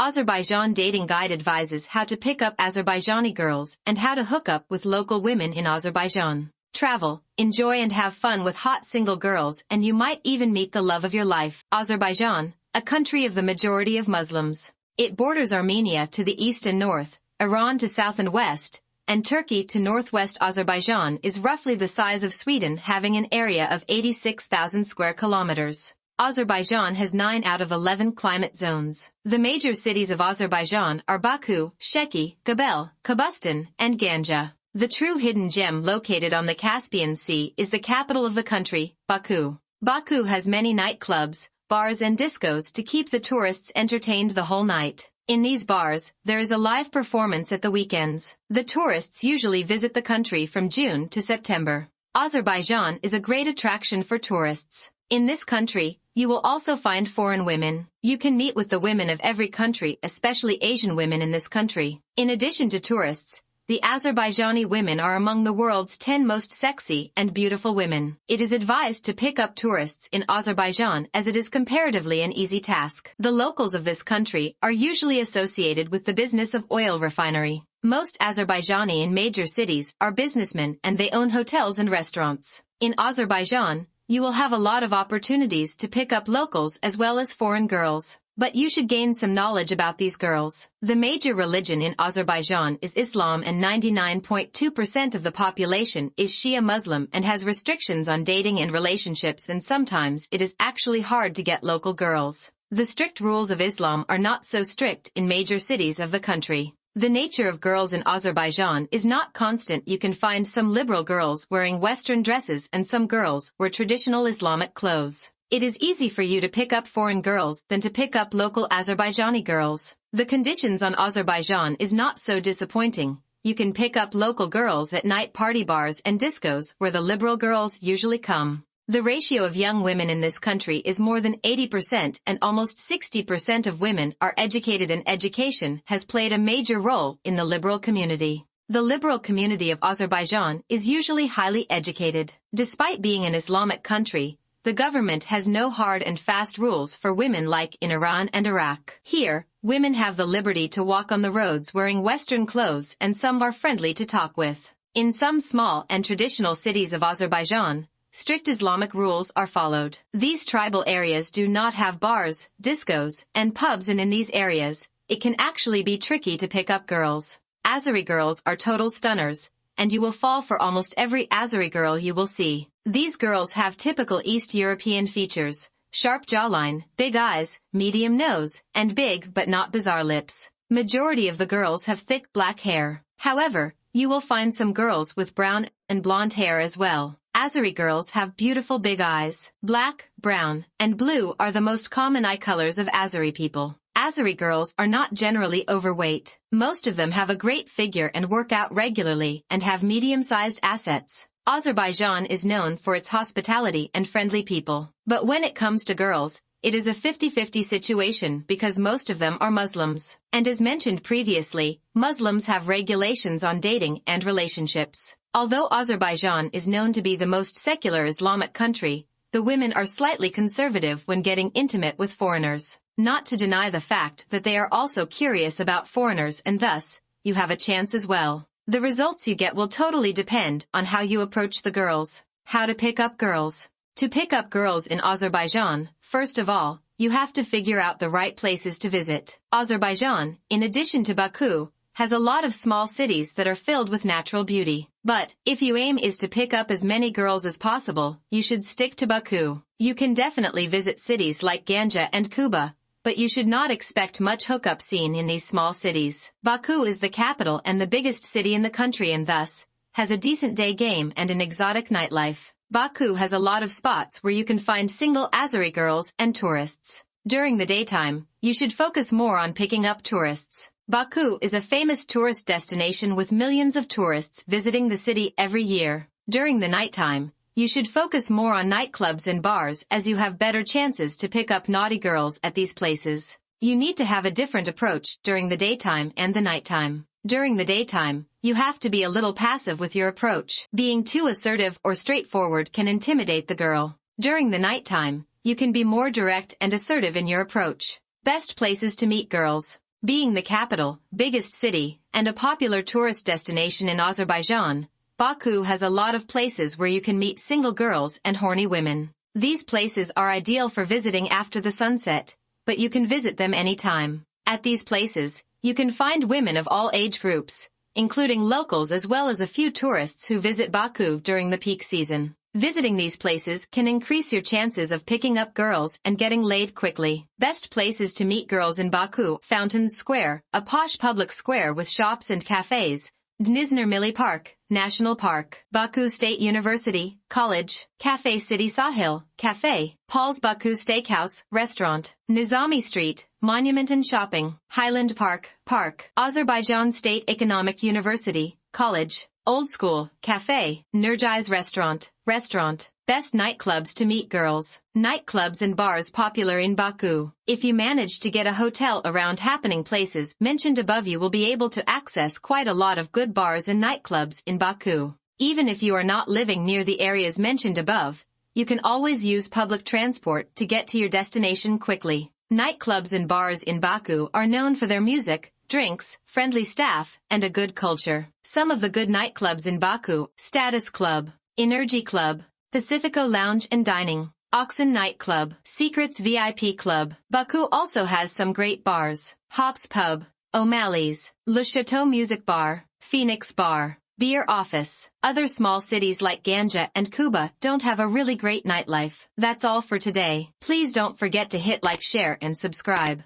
Azerbaijan Dating Guide advises how to pick up Azerbaijani girls and how to hook up with local women in Azerbaijan. Travel, enjoy and have fun with hot single girls, and you might even meet the love of your life. Azerbaijan, a country of the majority of Muslims. It borders Armenia to the east and north, Iran to south and west, and Turkey to northwest. Azerbaijan is roughly the size of Sweden, having an area of 86,000 square kilometers. Azerbaijan has 9 out of 11 climate zones. The major cities of Azerbaijan are Baku, Sheki, Gabel, Kabustan, and Ganja. The true hidden gem located on the Caspian Sea is the capital of the country, Baku. Baku has many nightclubs, bars and discos to keep the tourists entertained the whole night. In these bars, there is a live performance at the weekends. The tourists usually visit the country from June to September. Azerbaijan is a great attraction for tourists. In this country, you will also find foreign women. You can meet with the women of every country, especially Asian women in this country. In addition to tourists, the Azerbaijani women are among the world's 10 most sexy and beautiful women. It is advised to pick up tourists in Azerbaijan as it is comparatively an easy task. The locals of this country are usually associated with the business of oil refinery. Most Azerbaijani in major cities are businessmen and they own hotels and restaurants. In Azerbaijan, you will have a lot of opportunities to pick up locals as well as foreign girls. But you should gain some knowledge about these girls. The major religion in Azerbaijan is Islam, and 99.2% of the population is Shia Muslim and has restrictions on dating and relationships, and sometimes it is actually hard to get local girls. The strict rules of Islam are not so strict in major cities of the country. The nature of girls in Azerbaijan is not constant. You can find some liberal girls wearing Western dresses and some girls wear traditional Islamic clothes. It is easy for you to pick up foreign girls than to pick up local Azerbaijani girls. The conditions on Azerbaijan is not so disappointing. You can pick up local girls at night party bars and discos where the liberal girls usually come. The ratio of young women in this country is more than 80%, and almost 60% of women are educated, and education has played a major role in the liberal community. The liberal community of Azerbaijan is usually highly educated. Despite being an Islamic country, the government has no hard and fast rules for women like in Iran and Iraq. Here, women have the liberty to walk on the roads wearing Western clothes, and some are friendly to talk with. In some small and traditional cities of Azerbaijan, strict Islamic rules are followed. These tribal areas do not have bars, discos, and pubs, and in these areas, it can actually be tricky to pick up girls. Azeri girls are total stunners, and you will fall for almost every Azeri girl you will see. These girls have typical East European features: sharp jawline, big eyes, medium nose, and big but not bizarre lips. Majority of the girls have thick black hair. However, you will find some girls with brown and blonde hair as well. Azeri girls have beautiful big eyes. Black, brown, and blue are the most common eye colors of Azeri people. Azeri girls are not generally overweight. Most of them have a great figure and work out regularly and have medium-sized assets. Azerbaijan is known for its hospitality and friendly people. But when it comes to girls, it is a 50-50 situation because most of them are Muslims. And as mentioned previously, Muslims have regulations on dating and relationships. Although Azerbaijan is known to be the most secular Islamic country, the women are slightly conservative when getting intimate with foreigners. Not to deny the fact that they are also curious about foreigners, and thus, you have a chance as well. The results you get will totally depend on how you approach the girls. How to pick up girls. To pick up girls in Azerbaijan, first of all, you have to figure out the right places to visit. Azerbaijan, in addition to Baku, has a lot of small cities that are filled with natural beauty. But, if your aim is to pick up as many girls as possible, you should stick to Baku. You can definitely visit cities like Ganja and Kuba, but you should not expect much hookup scene in these small cities. Baku is the capital and the biggest city in the country, and thus, has a decent day game and an exotic nightlife. Baku has a lot of spots where you can find single Azeri girls and tourists. During the daytime, you should focus more on picking up tourists. Baku is a famous tourist destination with millions of tourists visiting the city every year. During the nighttime, you should focus more on nightclubs and bars as you have better chances to pick up naughty girls at these places. You need to have a different approach during the daytime and the nighttime. During the daytime, you have to be a little passive with your approach. Being too assertive or straightforward can intimidate the girl. During the nighttime, you can be more direct and assertive in your approach. Best places to meet girls. Being the capital, biggest city, and a popular tourist destination in Azerbaijan, Baku has a lot of places where you can meet single girls and horny women. These places are ideal for visiting after the sunset, but you can visit them anytime. At these places, you can find women of all age groups, including locals as well as a few tourists who visit Baku during the peak season. Visiting these places can increase your chances of picking up girls and getting laid quickly. Best places to meet girls in Baku: Fountains Square, a posh public square with shops and cafes; Dnizhner Milli Park, National Park; Baku State University, College; Cafe City Sahil, Cafe; Paul's Baku Steakhouse, Restaurant; Nizami Street, Monument and Shopping; Highland Park, Park; Azerbaijan State Economic University, College; Old School, Cafe; Nurjai's Restaurant, Restaurant. Best nightclubs to meet girls. Nightclubs and bars popular in Baku. If you manage to get a hotel around happening places mentioned above, you will be able to access quite a lot of good bars and nightclubs in Baku. Even if you are not living near the areas mentioned above, you can always use public transport to get to your destination quickly. Nightclubs and bars in Baku are known for their music, drinks, friendly staff, and a good culture. Some of the good nightclubs in Baku: Status Club, Energy Club, Pacifico Lounge and Dining, Oxen Nightclub, Secrets VIP Club. Baku also has some great bars: Hops Pub, O'Malley's, Le Chateau Music Bar, Phoenix Bar, Beer Office. Other small cities like Ganja and Kuba don't have a really great nightlife. That's all for today. Please don't forget to hit like, share, and subscribe.